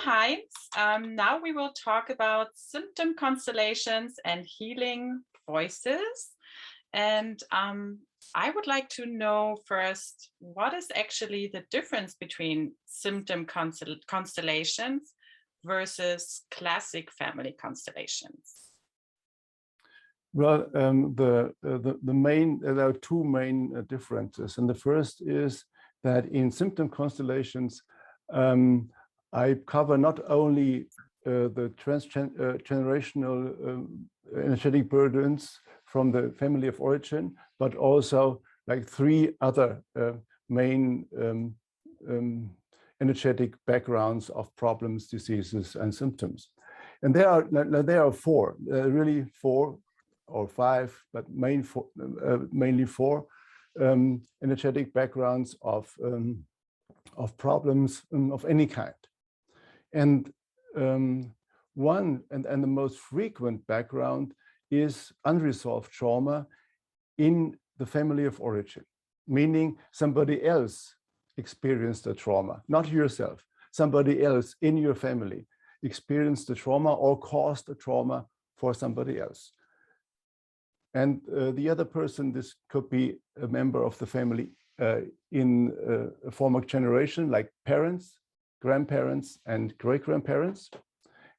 Karl-Heinz. Now we will talk about symptom constellations and healing voices. And I would like to know first, what is actually the difference between symptom constellations versus classic family constellations? Well, there are two main differences, and the first is that in symptom constellations, I cover not only the transgenerational energetic burdens from the family of origin, but also like three other main energetic backgrounds of problems, diseases, and symptoms. And there are four, really four or five, but mainly four energetic backgrounds of problems of any kind. And one and the most frequent background is unresolved trauma in the family of origin, meaning somebody else experienced a trauma, not yourself. Somebody else in your family experienced a trauma or caused a trauma for somebody else. And the other person, this could be a member of the family in a former generation, like parents, grandparents, and great-grandparents.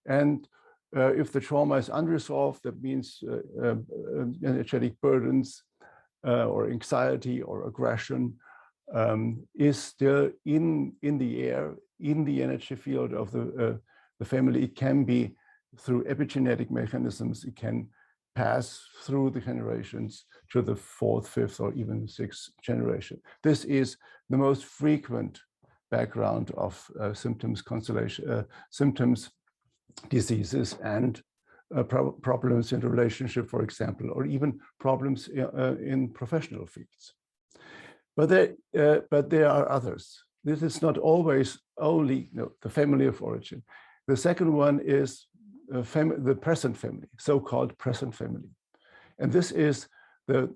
And if the trauma is unresolved, that means energetic burdens or anxiety or aggression is still in the air, in the energy field of the family. It can be through epigenetic mechanisms. It can pass through the generations to the fourth, fifth, or even sixth generation. This is the most frequent background of symptoms, diseases, and problems in relationship, for example, or even problems in professional fields. But there are others. This is not always only the family of origin. The second one is the present family, so-called present family. And this is the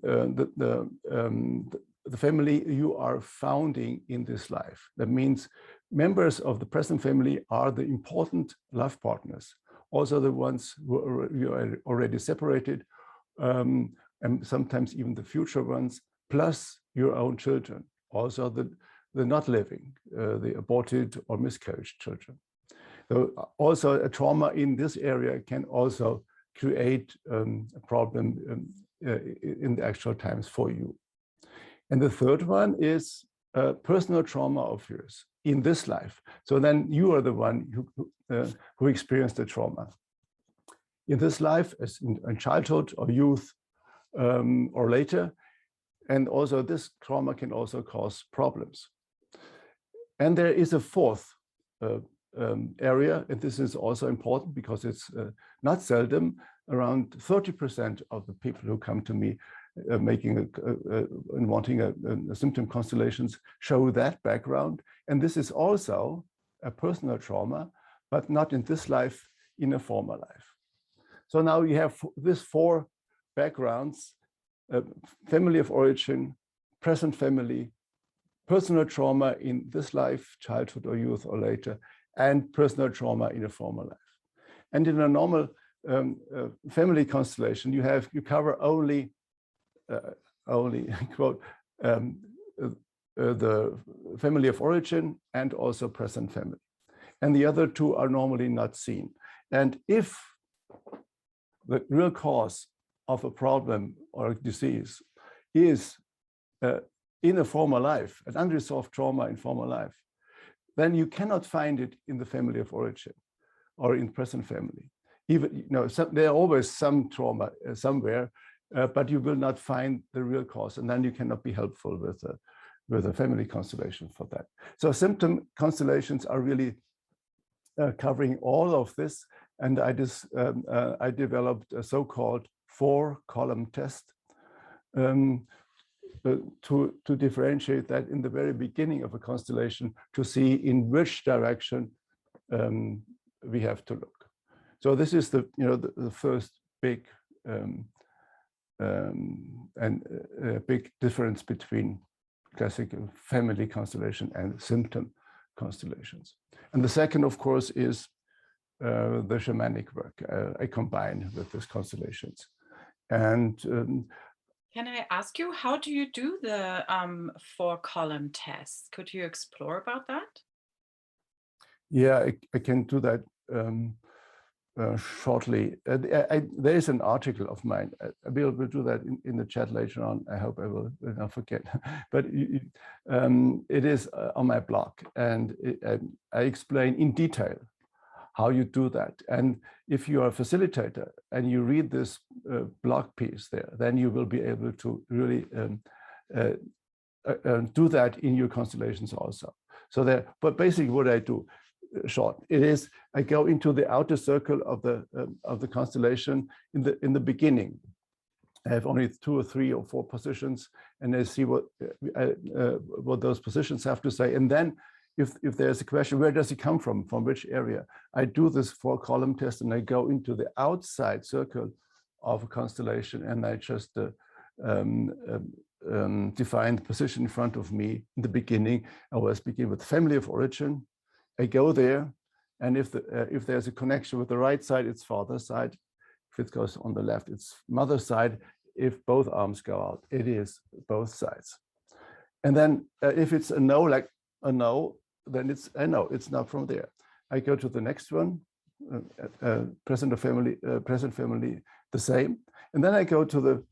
family you are founding in this life. That means members of the present family are the important love partners, also the ones who you are already separated, and sometimes even the future ones, plus your own children, also the not living, the aborted or miscarriage children. So also a trauma in this area can also create a problem in the actual times for you. And the third one is personal trauma of yours in this life. So then you are the one who experienced the trauma in this life, as in childhood or youth or later. And also this trauma can also cause problems. And there is a fourth area, and this is also important because it's not seldom. Around 30% of the people who come to me and wanting a symptom constellations show that background. And this is also a personal trauma, but not in this life, in a former life. So now you have these four backgrounds: family of origin, present family, personal trauma in this life, childhood or youth or later, and personal trauma in a former life. And in a normal family constellation, you cover only quote the family of origin and also present family, and the other two are normally not seen. And if the real cause of a problem or a disease is in a former life, an unresolved trauma in former life, then you cannot find it in the family of origin or in present family. Even there are always some trauma somewhere, but you will not find the real cause, and then you cannot be helpful with a family constellation for that. So symptom constellations are really covering all of this, and I developed a so-called 4-column test to differentiate that in the very beginning of a constellation, to see in which direction we have to look. So this is the first big big difference between classical family constellation and symptom constellations. And the second, of course, is the shamanic work. I combine with these constellations. And can I ask you, how do you do the 4-column test? Could you explore about that? Yeah, I can do that shortly. There is an article of mine. We'll do that in the chat later on. I hope I will not forget. But it is on my blog, and I explain in detail how you do that. And if you are a facilitator and you read this blog piece there, then you will be able to really do that in your constellations also. So there, but basically what I do, short, it is I go into the outer circle of the constellation in the beginning. I have only 2 or 3 or 4 positions, and I see what those positions have to say. And then if there's a question, where does it come from which area? I do this 4-column test, and I go into the outside circle of a constellation, and I just define the position in front of me in the beginning. I always begin with family of origin. I go there, and if there's a connection with the right side, it's father's side. If it goes on the left, it's mother's side. If both arms go out, it is both sides. And then if it's a no, like a no, then it's a no. It's not from there. I go to the next one, present family, the same. And then I go to the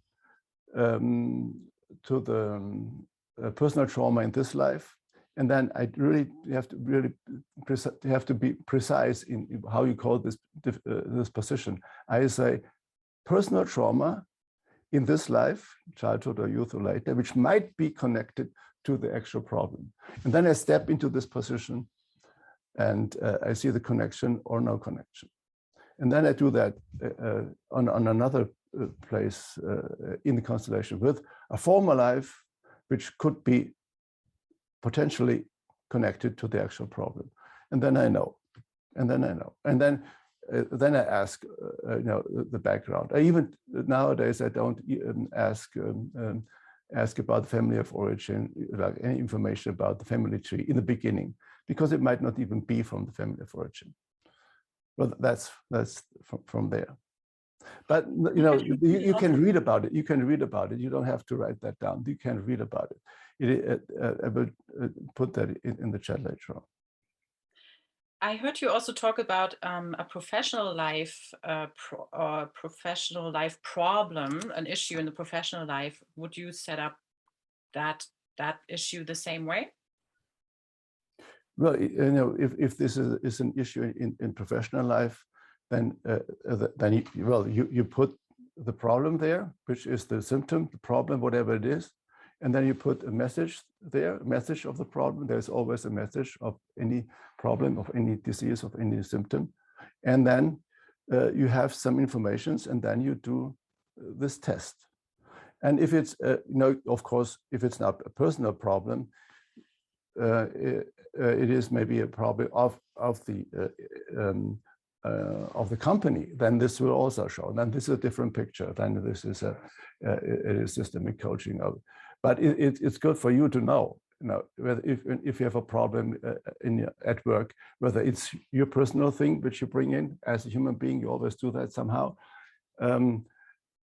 personal trauma in this life. And then I really have to be precise in how you call this position. I say personal trauma in this life, childhood or youth or later, which might be connected to the actual problem. And then I step into this position, and I see the connection or no connection. And then I do that on another place in the constellation with a former life, which could be potentially connected to the actual problem. And then I know, and then I know. And then I ask, the background. I even nowadays I don't ask about the family of origin, like any information about the family tree in the beginning, because it might not even be from the family of origin. Well, that's from there. But you can read about it. You can read about it. You don't have to write that down. You can read about it. I will put that in the chat later on. I heard you also talk about a professional life problem, an issue in the professional life. Would you set up that issue the same way? Well, if this is an issue in professional life, then you put the problem there, which is the symptom, the problem, whatever it is, and then you put a message there, a message of the problem. There's always a message of any problem, of any disease, of any symptom. And then you have some informations, and then you do this test. And if it's, of course, if it's not a personal problem, it is maybe a problem of the company, then this will also show. Then this is a different picture. Then this is it is systemic coaching of. But it's good for you to know, whether if you have a problem at work, whether it's your personal thing which you bring in as a human being, you always do that somehow,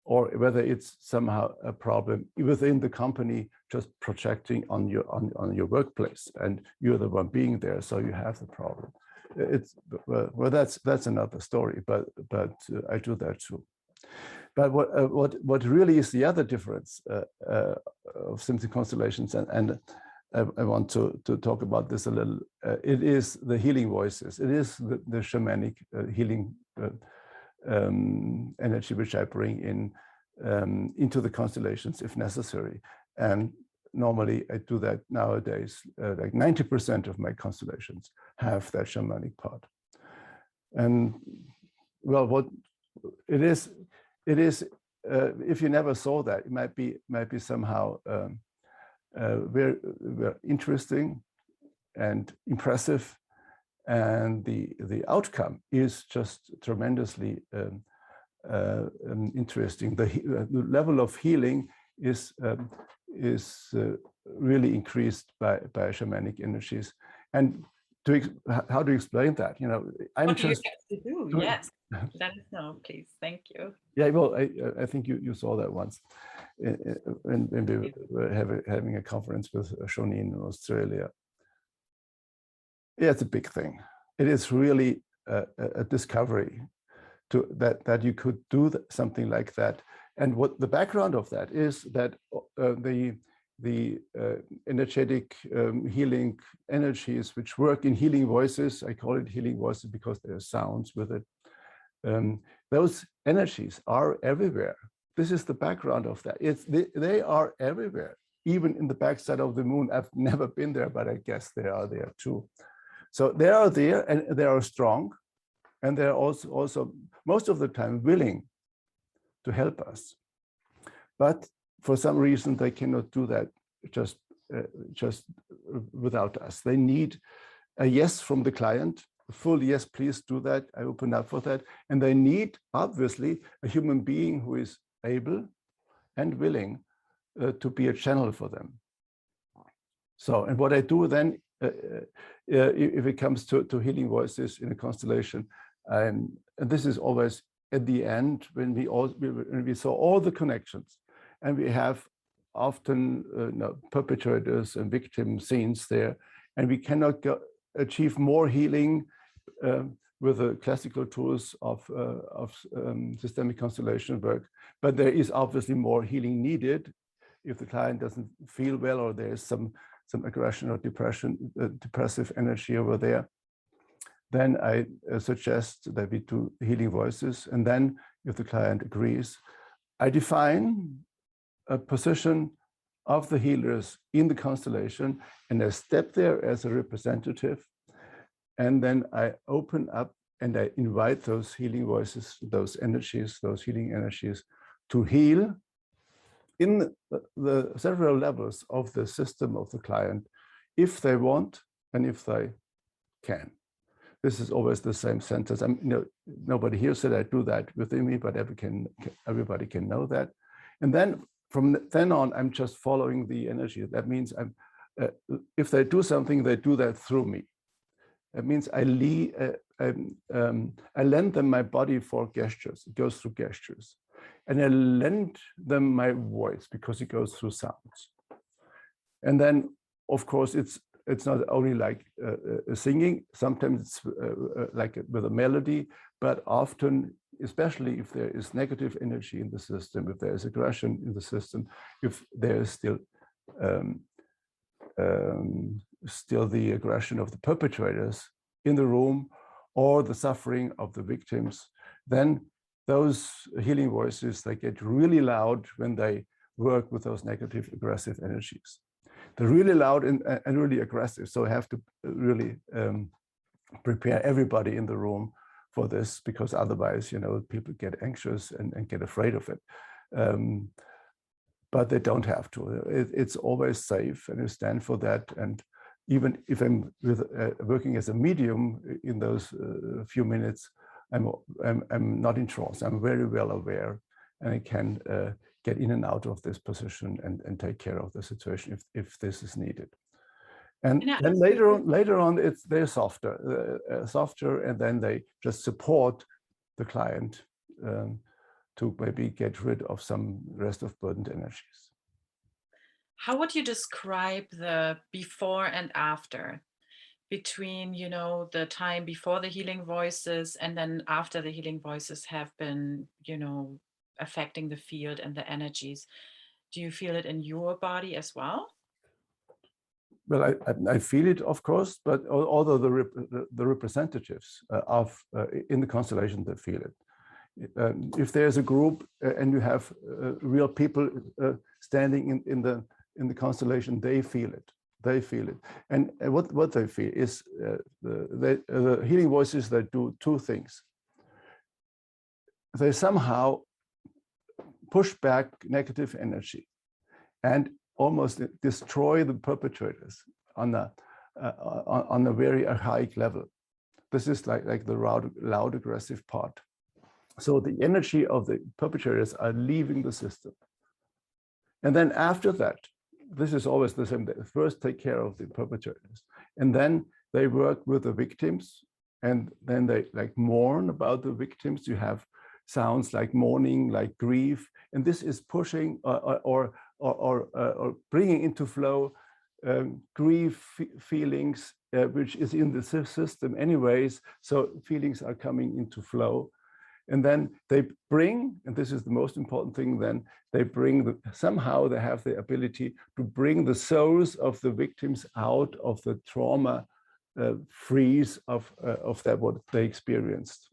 or whether it's somehow a problem within the company, just projecting on your workplace, and you're the one being there, so you have the problem. Well, that's another story, but I do that too. But what really is the other difference of Symptom-Constellations, and I want to talk about this a little, it is the healing voices. It is the shamanic healing energy which I bring in into the constellations if necessary. And normally I do that nowadays. Like 90% of my constellations have that shamanic part. And well, what it is, if you never saw that, it might be somehow very, very interesting and impressive, and the outcome is just tremendously interesting. The level of healing is really increased by shamanic energies, and how to explain that? You know, I'm What do you just have to do? doing, Yes, let us know, please. Thank you. yeah, well, I think you saw that once when we were having a conference with Shonin in Australia. Yeah, it's a big thing. It is really a discovery that you could do something like that. And what the background of that is that the energetic healing energies which work in healing voices, I call it healing voices because there are sounds with it. Those energies are everywhere. This is the background of that. They are everywhere, even in the backside of the moon. I've never been there, but I guess they are there too. So they are there and they are strong, and they're also most of the time willing to help us. But for some reason, they cannot do that just without us. They need a yes from the client, a full yes, please do that. I open up for that. And they need, obviously, a human being who is able and willing to be a channel for them. So, and what I do then, if it comes to healing voices in a constellation, and this is always at the end when we saw all the connections, and we have often perpetrators and victim scenes there, and we cannot achieve more healing with the classical tools of systemic constellation work, but there is obviously more healing needed if the client doesn't feel well or there is some aggression or depression, depressive energy over there. Then I suggest that we do healing voices, and then if the client agrees, I define a position of the healers in the constellation, and I step there as a representative, and then I open up and I invite those healing voices, those energies, those healing energies to heal in the several levels of the system of the client, if they want and if they can. This is always the same sentence. Nobody here said I do that within me, but everybody can know that. And then from then on, I'm just following the energy. That means if they do something, they do that through me. That means I lend them my body for gestures. It goes through gestures. And I lend them my voice because it goes through sounds. And then, of course, it's not only like singing. Sometimes it's like with a melody, but often, especially if there is negative energy in the system, if there is aggression in the system, if there is still the aggression of the perpetrators in the room or the suffering of the victims, then those healing voices, they get really loud when they work with those negative aggressive energies. They're really loud and really aggressive. So I have to really prepare everybody in the room for this, because otherwise, people get anxious and get afraid of it. But they don't have to. It's always safe, and I stand for that. And even if I'm working as a medium in those few minutes, I'm not in trance. I'm very well aware, and I can get in and out of this position and take care of the situation if this is needed. And then later on, they're softer, and then they just support the client to maybe get rid of some rest of burdened energies. How would you describe the before and after, between the time before the healing voices and then after the healing voices have been affecting the field and the energies? Do you feel it in your body as well? Well, I feel it, of course, but although the representatives in the constellation, they feel it. If there's a group and you have real people standing in the constellation, they feel it. They feel it. And what they feel is the healing voices that do two things. They somehow push back negative energy and almost destroy the perpetrators on a very archaic level. This is like the loud aggressive part. So the energy of the perpetrators are leaving the system. And then after that, this is always the same. First, take care of the perpetrators. And then they work with the victims, and then they like mourn about the victims. You have sounds like mourning, like grief, and this is pushing or bringing into flow grief feelings, which is in the system anyways. So feelings are coming into flow. And then they bring, and this is the most important thing, then they bring, somehow they have the ability to bring the souls of the victims out of the trauma freeze of that what they experienced,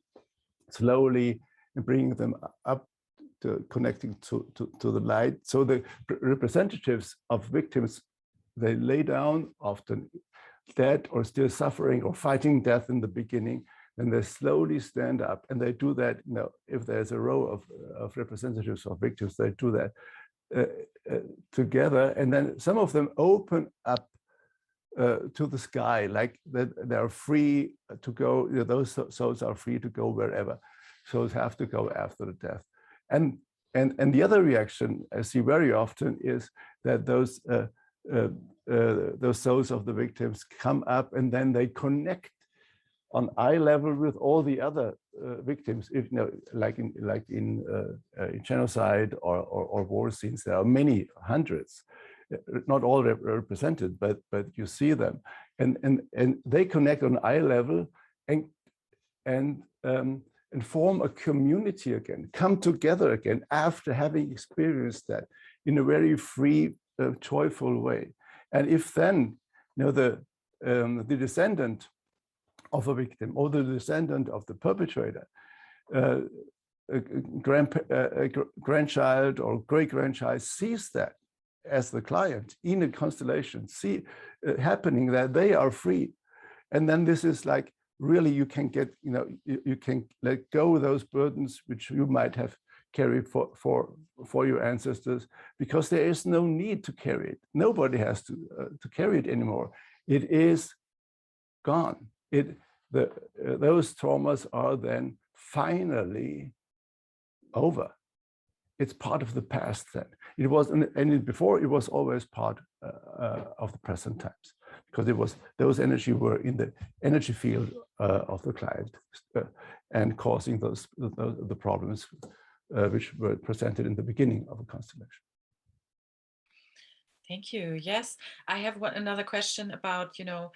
slowly, and bringing them up to connecting to the light. So the representatives of victims, they lay down, often dead or still suffering or fighting death in the beginning, and they slowly stand up, and they do that, you know, if there's a row of representatives of victims, they do that together, and then some of them open up to the sky, like that they are free to go, you know, those souls are free to go wherever. Souls have to go after the death. And the other reaction I see very often is that those souls of the victims come up, and then they connect on eye level with all the other victims. If, you know, like in genocide or war scenes, there are many hundreds, not all represented, but you see them, and they connect on eye level and form a community again, come together again after having experienced that in a very free, joyful way. And if then, you know, the descendant of a victim or the descendant of the perpetrator, a grandchild or great-grandchild sees that as the client in a constellation, see happening, that they are free, and then this is like, really, you can get, you know, you can let go of those burdens which you might have carried for your ancestors, because there is no need to carry it. Nobody has to carry it anymore. It is gone. Those traumas are then finally over. It's part of the past then. It was, and before it was always part of the present times, because it was, those energy were in the energy field of the client and causing the problems which were presented in the beginning of a constellation. Thank you. Yes, I have another question about, you know,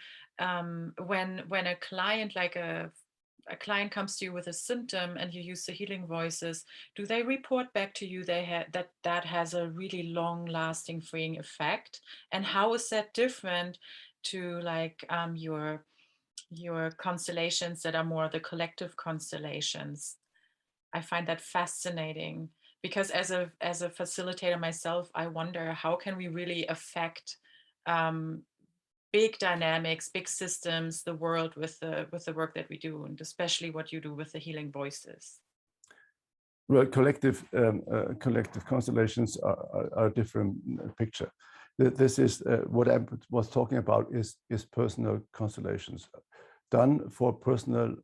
when a client, like a client comes to you with a symptom and you use the healing voices, do they report back to you that has a really long lasting freeing effect? And how is that different to like your constellations that are more the collective constellations? I find that fascinating, because as a facilitator myself, I wonder, how can we really affect big dynamics, big systems, the world with the work that we do, and especially what you do with the healing voices? Well, collective constellations are a different picture. This is what I was talking about is personal constellations done for personal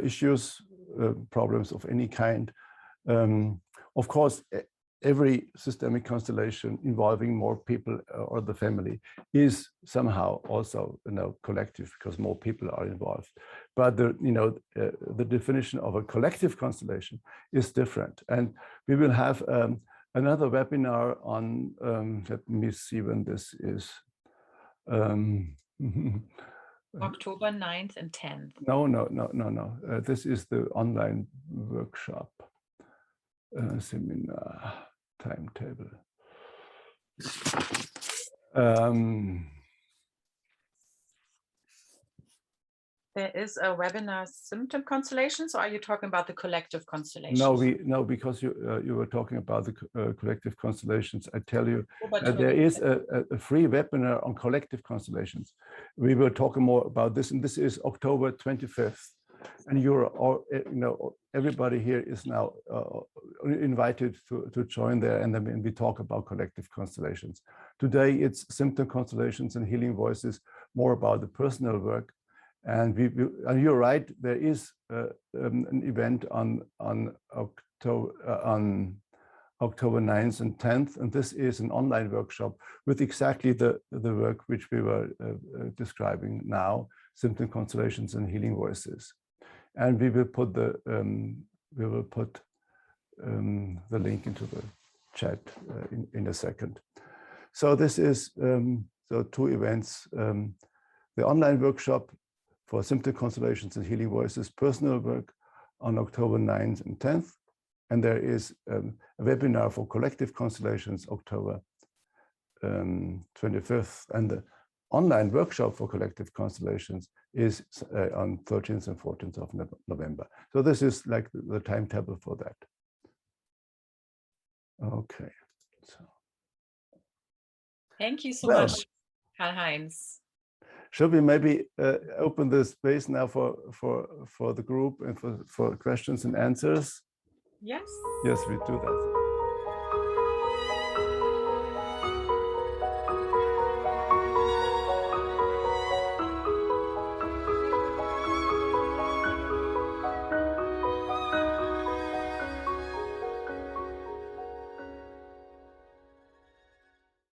issues, problems of any kind. Of course, every systemic constellation involving more people or the family is somehow also, you know, collective, because more people are involved. But the definition of a collective constellation is different, and we will have another webinar on. Let me see when this is. October 9th and 10th. No. This is the online workshop seminar timetable. There is a webinar, Symptom Constellations, or are you talking about the collective constellations? No, because you were talking about the collective constellations. I tell you, there is a free webinar on collective constellations. We will talk more about this, and this is October 25th. And you're all, you know, everybody here is now invited to join there, and then we talk about collective constellations. Today it's Symptom Constellations and Healing Voices, more about the personal work. And and you're right, there is an event on October 9th and 10th. And this is an online workshop with exactly the work which we were describing now, Symptom Constellations and Healing Voices. And we will put the link into the chat in a second. So this is so 2 events, the online workshop for Symptom Constellations and Healing Voices personal work on October 9th and 10th. And there is a webinar for collective constellations October 25th. And the online workshop for collective constellations is on 13th and 14th of November. So this is like the timetable for that. Okay. So. Thank you so much, Karl-Heinz. Should we maybe open the space now for the group and for questions and answers? Yes. Yes, we do that.